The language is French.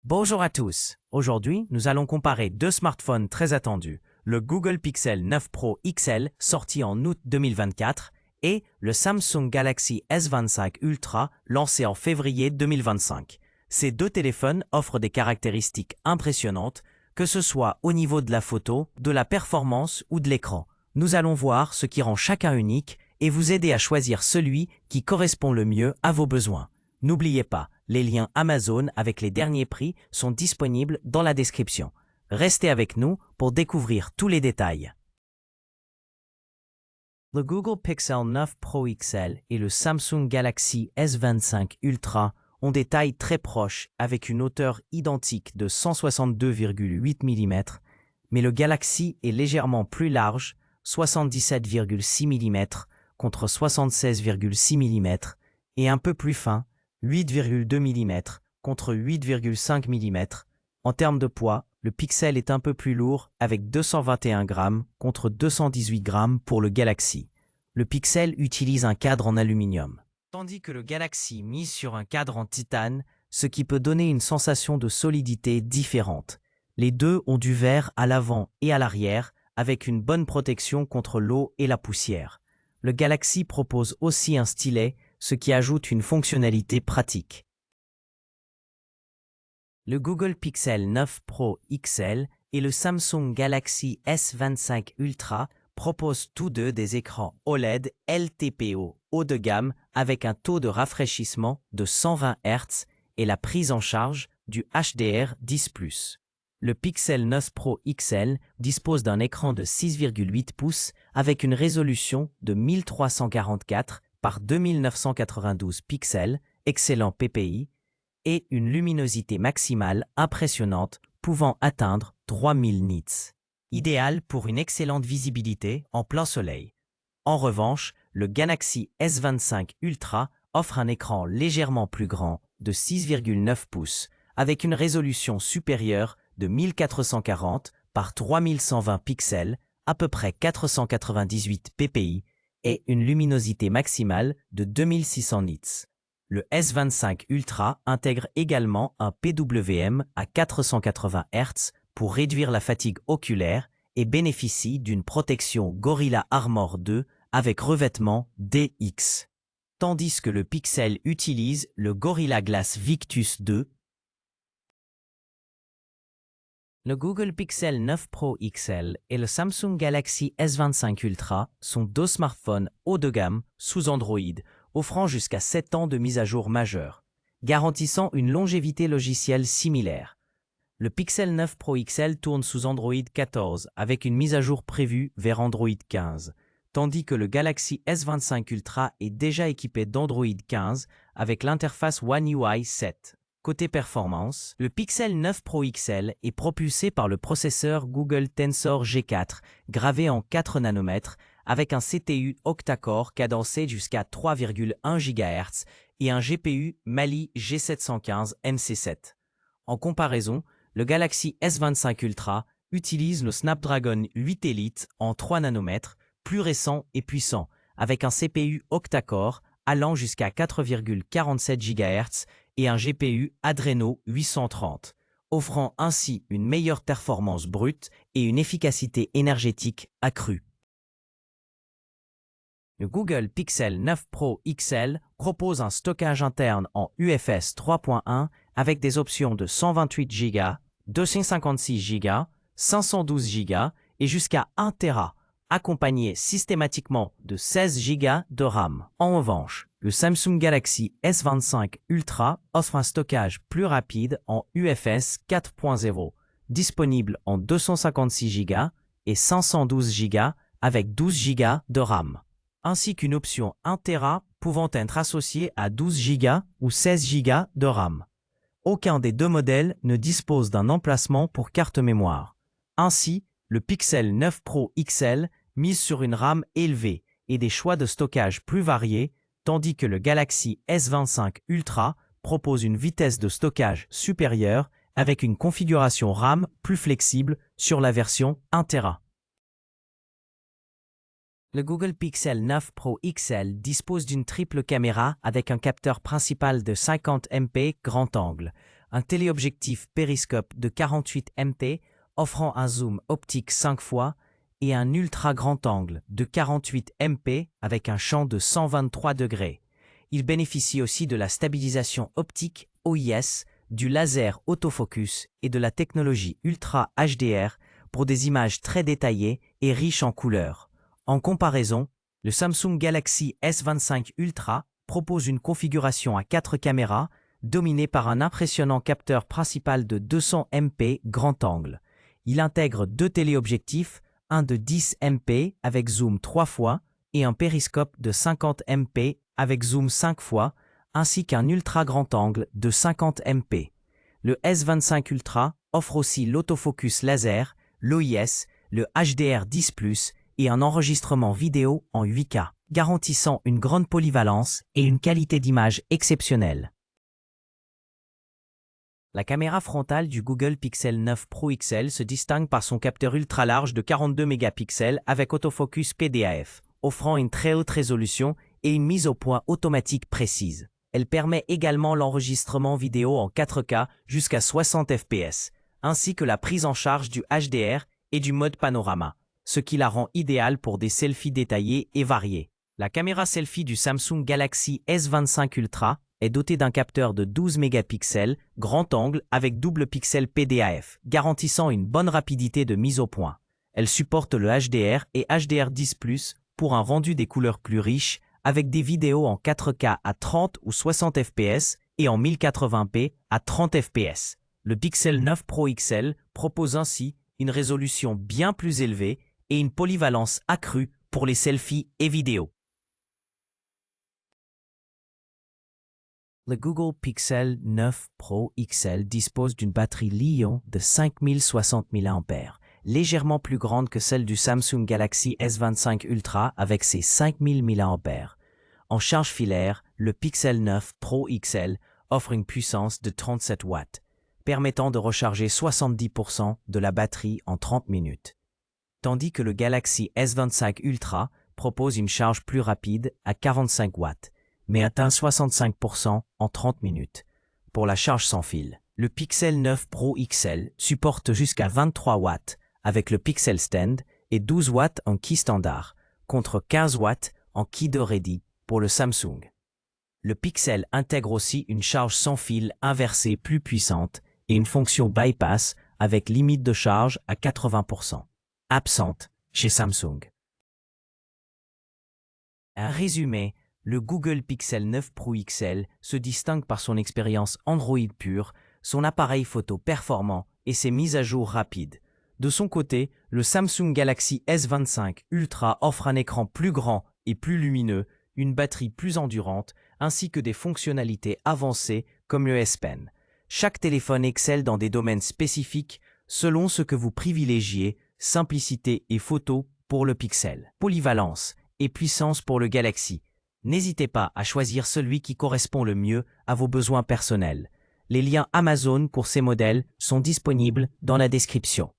Bonjour à tous. Aujourd'hui, nous allons comparer deux smartphones très attendus, le Google Pixel 9 Pro XL sorti en août 2024 et le Samsung Galaxy S25 Ultra lancé en février 2025. Ces deux téléphones offrent des caractéristiques impressionnantes, que ce soit au niveau de la photo, de la performance ou de l'écran. Nous allons voir ce qui rend chacun unique et vous aider à choisir celui qui correspond le mieux à vos besoins. N'oubliez pas, les liens Amazon avec les derniers prix sont disponibles dans la description. Restez avec nous pour découvrir tous les détails. Le Google Pixel 9 Pro XL et le Samsung Galaxy S25 Ultra ont des tailles très proches avec une hauteur identique de 162,8 mm, mais le Galaxy est légèrement plus large, 77,6 mm contre 76,6 mm, et un peu plus fin, 8,2 mm contre 8,5 mm. En termes de poids, le Pixel est un peu plus lourd avec 221 grammes contre 218 grammes pour le Galaxy. Le Pixel utilise un cadre en aluminium, tandis que le Galaxy mise sur un cadre en titane, ce qui peut donner une sensation de solidité différente. Les deux ont du verre à l'avant et à l'arrière, avec une bonne protection contre l'eau et la poussière. Le Galaxy propose aussi un stylet, ce qui ajoute une fonctionnalité pratique. Le Google Pixel 9 Pro XL et le Samsung Galaxy S25 Ultra proposent tous deux des écrans OLED LTPO haut de gamme avec un taux de rafraîchissement de 120 Hz et la prise en charge du HDR10+. Le Pixel 9 Pro XL dispose d'un écran de 6,8 pouces avec une résolution de 1344 par 2992 pixels, excellent PPI, et une luminosité maximale impressionnante pouvant atteindre 3000 nits. Idéal pour une excellente visibilité en plein soleil. En revanche, le Galaxy S25 Ultra offre un écran légèrement plus grand de 6,9 pouces avec une résolution supérieure de 1440 par 3120 pixels, à peu près 498 ppi, et une luminosité maximale de 2600 nits. Le S25 Ultra intègre également un PWM à 480 Hz pour réduire la fatigue oculaire et bénéficie d'une protection Gorilla Armor 2 avec revêtement DX. Tandis que le Pixel utilise le Gorilla Glass Victus 2. Le Google Pixel 9 Pro XL et le Samsung Galaxy S25 Ultra sont deux smartphones haut de gamme sous Android, offrant jusqu'à 7 ans de mise à jour majeure, garantissant une longévité logicielle similaire. Le Pixel 9 Pro XL tourne sous Android 14 avec une mise à jour prévue vers Android 15, tandis que le Galaxy S25 Ultra est déjà équipé d'Android 15 avec l'interface One UI 7. Côté performance, le Pixel 9 Pro XL est propulsé par le processeur Google Tensor G4, gravé en 4 nanomètres, avec un CPU octa-core cadencé jusqu'à 3,1 GHz et un GPU Mali G715 MC7. En comparaison, le Galaxy S25 Ultra utilise le Snapdragon 8 Elite en 3 nanomètres, plus récent et puissant, avec un CPU octa-core allant jusqu'à 4,47 GHz et un GPU Adreno 830, offrant ainsi une meilleure performance brute et une efficacité énergétique accrue. Le Google Pixel 9 Pro XL propose un stockage interne en UFS 3.1 avec des options de 128 Go, 256 Go, 512 Go et jusqu'à 1 Tera, accompagné systématiquement de 16 Go de RAM. En revanche, le Samsung Galaxy S25 Ultra offre un stockage plus rapide en UFS 4.0, disponible en 256 Go et 512 Go avec 12 Go de RAM, ainsi qu'une option 1 Tera pouvant être associée à 12 Go ou 16 Go de RAM. Aucun des deux modèles ne dispose d'un emplacement pour carte mémoire. Ainsi, le Pixel 9 Pro XL mise sur une RAM élevée et des choix de stockage plus variés, tandis que le Galaxy S25 Ultra propose une vitesse de stockage supérieure avec une configuration RAM plus flexible sur la version 1 Tera. Le Google Pixel 9 Pro XL dispose d'une triple caméra avec un capteur principal de 50 MP grand angle, un téléobjectif périscope de 48 MP offrant un zoom optique 5 fois et un ultra grand angle de 48 MP avec un champ de 123 degrés. Il bénéficie aussi de la stabilisation optique OIS, du laser autofocus et de la technologie Ultra HDR pour des images très détaillées et riches en couleurs. En comparaison, le Samsung Galaxy S25 Ultra propose une configuration à 4 caméras dominée par un impressionnant capteur principal de 200 MP grand angle. Il intègre 2 téléobjectifs, un de 10 MP avec zoom 3 fois et un périscope de 50 MP avec zoom 5 fois, ainsi qu'un ultra grand angle de 50 MP. Le S25 Ultra offre aussi l'autofocus laser, l'OIS, le HDR10+, et un enregistrement vidéo en 8K, garantissant une grande polyvalence et une qualité d'image exceptionnelle. La caméra frontale du Google Pixel 9 Pro XL se distingue par son capteur ultra large de 42 mégapixels avec autofocus PDAF, offrant une très haute résolution et une mise au point automatique précise. Elle permet également l'enregistrement vidéo en 4K jusqu'à 60 fps, ainsi que la prise en charge du HDR et du mode panorama, ce qui la rend idéale pour des selfies détaillés et variés. La caméra selfie du Samsung Galaxy S25 Ultra est dotée d'un capteur de 12 mégapixels, grand angle avec double pixel PDAF, garantissant une bonne rapidité de mise au point. Elle supporte le HDR et HDR10+, pour un rendu des couleurs plus riches, avec des vidéos en 4K à 30 ou 60 fps et en 1080p à 30 fps. Le Pixel 9 Pro XL propose ainsi une résolution bien plus élevée et une polyvalence accrue pour les selfies et vidéos. Le Google Pixel 9 Pro XL dispose d'une batterie Li-ion de 5060 mAh, légèrement plus grande que celle du Samsung Galaxy S25 Ultra avec ses 5000 mAh. En charge filaire, le Pixel 9 Pro XL offre une puissance de 37 watts, permettant de recharger 70% de la batterie en 30 minutes. Tandis que le Galaxy S25 Ultra propose une charge plus rapide à 45 watts, mais atteint 65% en 30 minutes. Pour la charge sans fil, le Pixel 9 Pro XL supporte jusqu'à 23 watts avec le Pixel Stand et 12 watts en Qi standard, contre 15 watts en Qi de Ready pour le Samsung. Le Pixel intègre aussi une charge sans fil inversée plus puissante et une fonction bypass avec limite de charge à 80%, absente chez Samsung. Un résumé, le Google Pixel 9 Pro XL se distingue par son expérience Android pure, son appareil photo performant et ses mises à jour rapides. De son côté, le Samsung Galaxy S25 Ultra offre un écran plus grand et plus lumineux, une batterie plus endurante, ainsi que des fonctionnalités avancées comme le S Pen. Chaque téléphone excelle dans des domaines spécifiques selon ce que vous privilégiez, simplicité et photo pour le Pixel, polyvalence et puissance pour le Galaxy. N'hésitez pas à choisir celui qui correspond le mieux à vos besoins personnels. Les liens Amazon pour ces modèles sont disponibles dans la description.